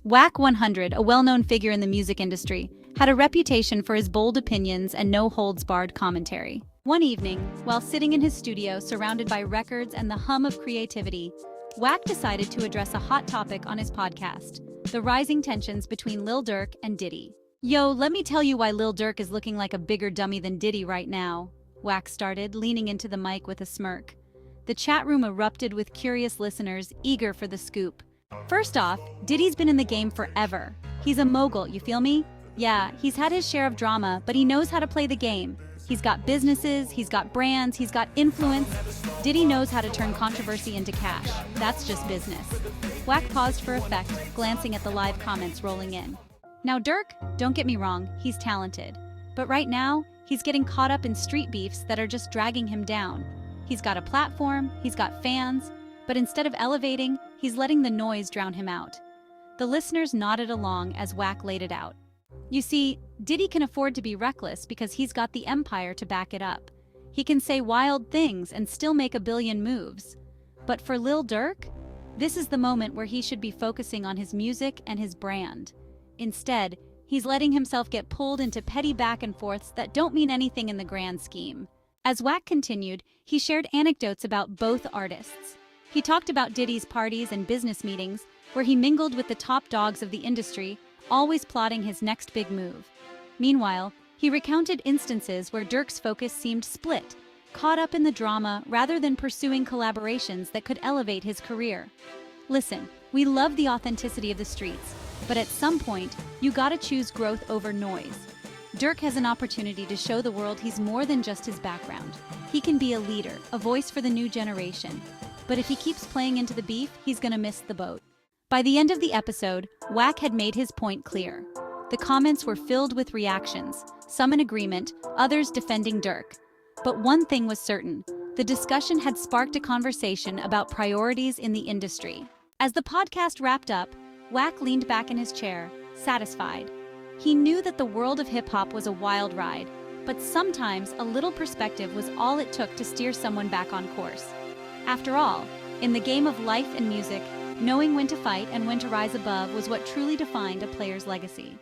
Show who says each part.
Speaker 1: WACK100, a well-known figure in the music industry, had a reputation for his bold opinions and no-holds-barred commentary. One evening, while sitting in his studio surrounded by records and the hum of creativity, WACK decided to address a hot topic on his podcast: the rising tensions between Lil Durk and Diddy. "Yo, let me tell you why Lil Durk is looking like a bigger dummy than Diddy right now," WACK started, leaning into the mic with a smirk. The chat room erupted with curious listeners, eager for the scoop. First off, Diddy's been in the game forever. He's a mogul, you feel me? Yeah, he's had his share of drama, but he knows how to play the game. He's got businesses, he's got brands, he's got influence. Diddy knows how to turn controversy into cash. That's just business. WACK paused for effect, glancing at the live comments rolling in. Now Durk, don't get me wrong, he's talented. But right now, he's getting caught up in street beefs that are just dragging him down. He's got a platform, he's got fans, but instead of elevating, he's letting the noise drown him out. The listeners nodded along as WACK laid it out. You see, Diddy can afford to be reckless because he's got the empire to back it up. He can say wild things and still make a billion moves. But for Lil Durk, this is the moment where he should be focusing on his music and his brand. Instead, he's letting himself get pulled into petty back and forths that don't mean anything in the grand scheme. As WACK continued, he shared anecdotes about both artists. He talked about Diddy's parties and business meetings, where he mingled with the top dogs of the industry, always plotting his next big move. Meanwhile, he recounted instances where Durk's focus seemed split, caught up in the drama rather than pursuing collaborations that could elevate his career. Listen, we love the authenticity of the streets, but at some point, you gotta choose growth over noise. Durk has an opportunity to show the world he's more than just his background. He can be a leader, a voice for the new generation. But if he keeps playing into the beef, he's gonna miss the boat. By the end of the episode, WACK had made his point clear. The comments were filled with reactions, some in agreement, others defending Durk. But one thing was certain: the discussion had sparked a conversation about priorities in the industry. As the podcast wrapped up, WACK leaned back in his chair, satisfied. He knew that the world of hip-hop was a wild ride, but sometimes a little perspective was all it took to steer someone back on course. After all, in the game of life and music, knowing when to fight and when to rise above was what truly defined a player's legacy.